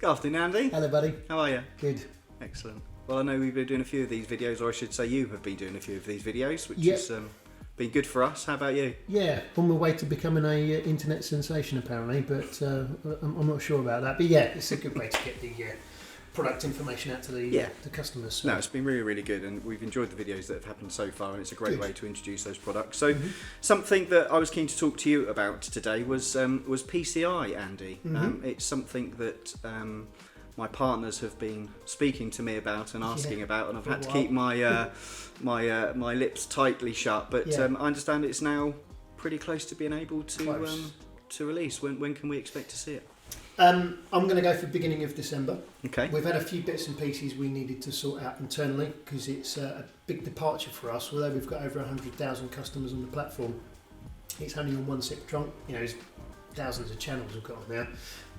Good afternoon, Andy. Hello, buddy. How are you? Good. Excellent. Well, I know we've been doing a few of these videos, or I should say you have been doing a few of these videos, which has been good for us. How about you? Yeah, on my way to becoming a internet sensation, apparently, but I'm not sure about that. But yeah, it's a good way to get the product information out to the customers. So. No, it's been really, really good, and we've enjoyed the videos that have happened so far, and it's a great way to introduce those products. So, something that I was keen to talk to you about today was PCI, Andy. It's something that my partners have been speaking to me about and asking about, and I've had to keep my my lips tightly shut. But I understand it's now pretty close to being able to release. When can we expect to see it? I'm going to go for beginning of December. Okay. We've had a few bits and pieces we needed to sort out internally because it's a big departure for us. Although we've got over 100,000 customers on the platform, it's only on one SIP trunk. You know, there's thousands of channels we've got on there.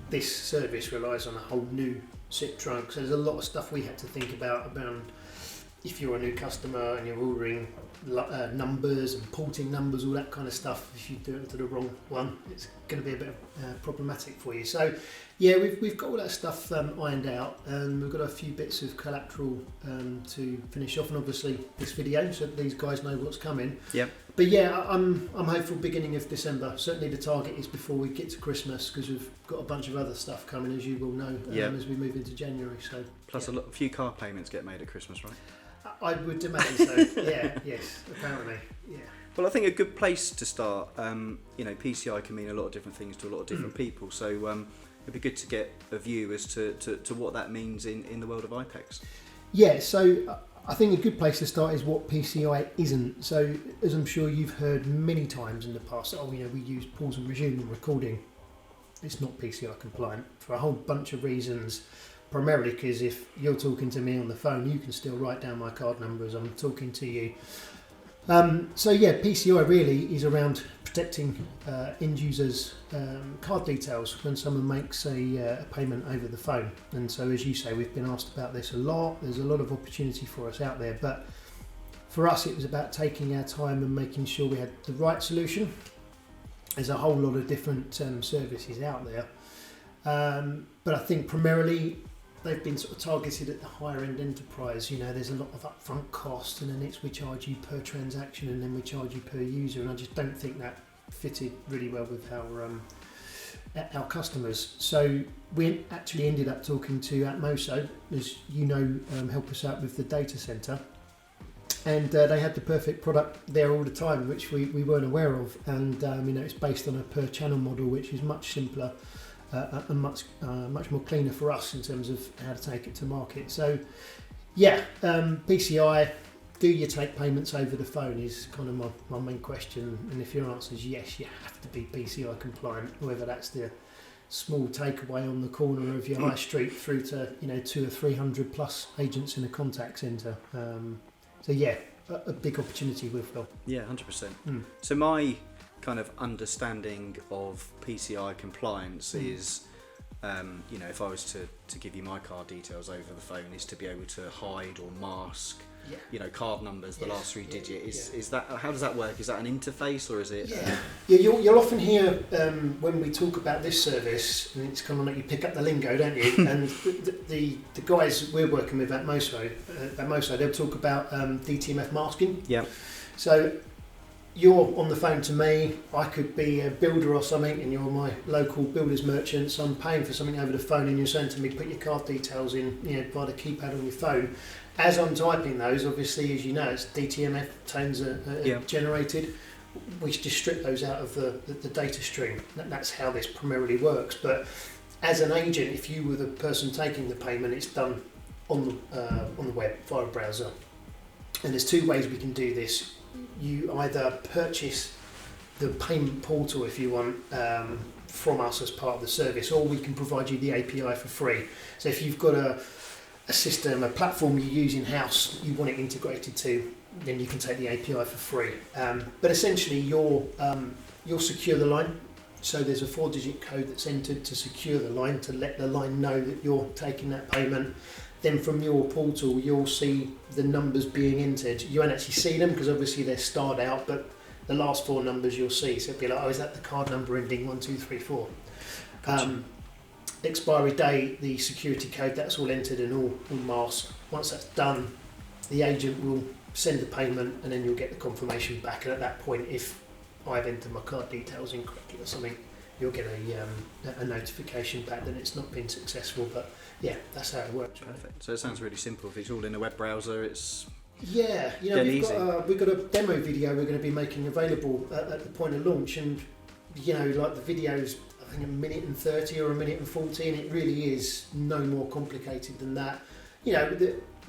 This service relies on a whole new SIP trunk, so there's a lot of stuff we had to think about if you're a new customer and you're ordering numbers and porting numbers, all that kind of stuff. If you do it to the wrong one, it's going to be a bit problematic for you. So yeah, we've got all that stuff ironed out, and we've got a few bits of collateral to finish off, and obviously this video, so that these guys know what's coming. Yeah. But yeah, I'm hopeful beginning of December. Certainly the target is before we get to Christmas, because we've got a bunch of other stuff coming, as you will know, as we move into January. So plus a few car payments get made at Christmas, right? I would imagine so. Yes, apparently. Yeah. Well, I think a good place to start. PCI can mean a lot of different things to a lot of different people. So it'd be good to get a view as to what that means in the world of iPECS. Yeah. So I think a good place to start is what PCI isn't. So as I'm sure you've heard many times in the past, we use pause and resume and recording. It's not PCI compliant for a whole bunch of reasons. Primarily because if you're talking to me on the phone, you can still write down my card number as I'm talking to you. PCI really is around protecting end users' card details when someone makes a payment over the phone. And so, as you say, we've been asked about this a lot. There's a lot of opportunity for us out there, but for us, it was about taking our time and making sure we had the right solution. There's a whole lot of different services out there, but I think primarily they've been sort of targeted at the higher end enterprise. You know, there's a lot of upfront cost, and then we charge you per transaction, and then we charge you per user. And I just don't think that fitted really well with our customers. So we actually ended up talking to Atmoso, as you know, help us out with the data center. And they had the perfect product there all the time, which we weren't aware of. And it's based on a per channel model, which is much simpler. And much more cleaner for us in terms of how to take it to market. So, PCI, do you take payments over the phone is kind of my main question. And if your answer is yes, you have to be PCI compliant, whether that's the small takeaway on the corner of your high street through to 200 or 300 plus agents in a contact centre. A big opportunity with Phil. Yeah, 100%. So my kind of understanding of PCI compliance is, if I was to give you my card details over the phone, is to be able to hide or mask, card numbers, the last three digits. Is that, how does that work? Is that an interface, or is it? You'll often hear when we talk about this service, and it's kind of like you pick up the lingo, don't you? And the guys we're working with at Moso, they'll talk about DTMF masking. Yeah. So you're on the phone to me, I could be a builder or something, and you're my local builder's merchant, so I'm paying for something over the phone, and you're saying to me, put your card details in by the keypad on your phone. As I'm typing those, obviously, as you know, it's DTMF tones are generated. We just strip those out of the data stream. That's how this primarily works. But as an agent, if you were the person taking the payment, it's done on the web via a browser. And there's two ways we can do this. You either purchase the payment portal, if you want, from us as part of the service, or we can provide you the API for free. So if you've got a system, a platform you use in-house, you want it integrated to, then you can take the API for free. But essentially, you'll secure the line. So there's a 4-digit code that's entered to secure the line, to let the line know that you're taking that payment. Then from your portal, you'll see the numbers being entered. You won't actually see them because obviously they're starred out, but the last 4 numbers you'll see. So it'll be like, is that the card number ending 1234? Gotcha. expiry date, the security code, that's all entered and all masked. Once that's done, the agent will send the payment and then you'll get the confirmation back. And at that point, if I've entered my card details incorrectly or something, you'll get a notification back that it's not been successful. But yeah, that's how it works. Perfect. So it sounds really simple. If it's all in a web browser, it's yeah. We've got a demo video we're going to be making available at the point of launch, and like the videos, I think 1:30 or 1:40, and it really is no more complicated than that.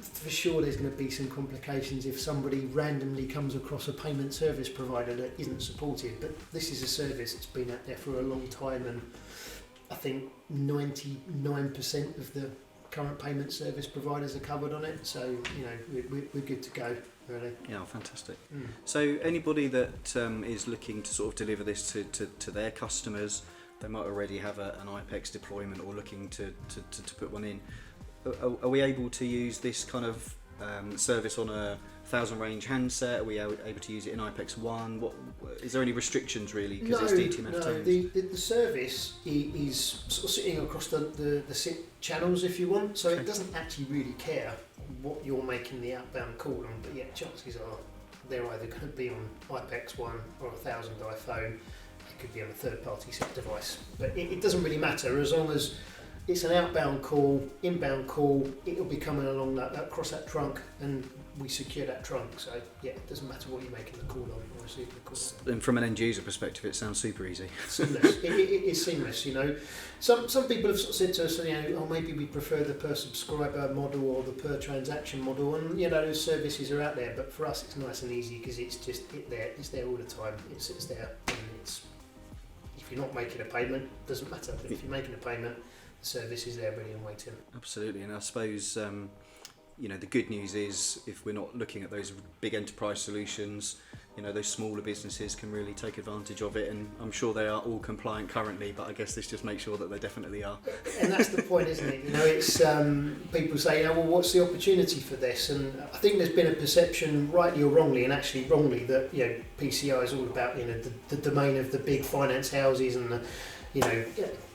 For sure there's going to be some complications if somebody randomly comes across a payment service provider that isn't supported, but this is a service that's been out there for a long time, and I think 99% of the current payment service providers are covered on it, so we're good to go, really. Yeah, fantastic. So anybody that is looking to sort of deliver this to their customers, they might already have an iPECS deployment or looking to put one in. Are we able to use this kind of service on a 1000 range handset? Are we able to use it in iPECS 1? Is there any restrictions really? Because it's DTMF tones. The service is sort of sitting across the SIP channels, if you want, so it doesn't actually really care what you're making the outbound call on, but yeah, chances are they're either going to be on iPECS 1 or a 1000 iPhone. It could be on a third-party SIP device, but it doesn't really matter as long as it's an outbound call, inbound call, it'll be coming along across that trunk, and we secure that trunk. So yeah, it doesn't matter what you're making the call on or receiving the call on. And from an end user perspective, it sounds super easy. Seamless. it is seamless. Some people have sort of said to us, maybe we prefer the per subscriber model or the per transaction model, and those services are out there. But for us, it's nice and easy because it's just it's there all the time. It's there, and if you're not making a payment, it doesn't matter. But if you're making a payment, service is there ready and waiting. Absolutely, and I suppose the good news is if we're not looking at those big enterprise solutions, those smaller businesses can really take advantage of it, and I'm sure they are all compliant currently, but I guess this just makes sure that they definitely are. And that's the point, isn't it? It's people say, well, what's the opportunity for this? And I think there's been a perception, rightly or wrongly, and actually wrongly, that PCI is all about the domain of the big finance houses and the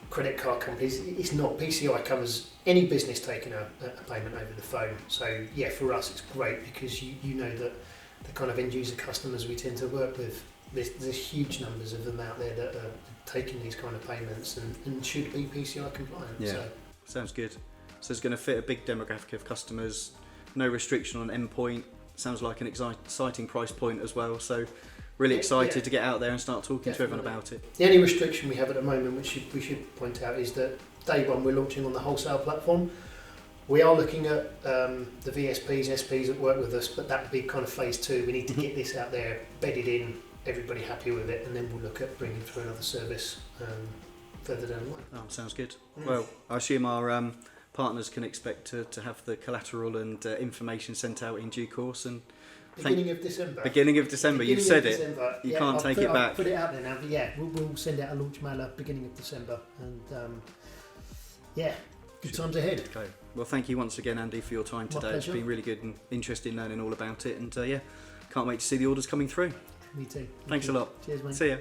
credit card companies. It's not. PCI covers any business taking a payment over the phone. So yeah, for us it's great because you know that the kind of end user customers we tend to work with, there's huge numbers of them out there that are taking these kind of payments and should be PCI compliant. Yeah, so. Sounds good. So it's going to fit a big demographic of customers, no restriction on endpoint, sounds like an exciting price point as well, so really excited to get out there and start talking to everyone about it. The only restriction we have at the moment, which we should point out, is that day one we're launching on the wholesale platform. We are looking at the VSPs, SPs that work with us, but that would be kind of phase 2. We need to get this out there, bedded in, everybody happy with it, and then we'll look at bringing through another service further down the line. Oh, sounds good. Well, I assume our partners can expect to have the collateral and information sent out in due course, and Beginning of December. You've said it. You can't take it back. I'll put it out there now. But yeah, we'll send out a launch mailer beginning of December, and good times ahead. Okay. Well, thank you once again, Andy, for your time today. My pleasure. It's been really good and interesting learning all about it, and can't wait to see the orders coming through. Me too. Thanks a lot. Cheers, mate. See ya.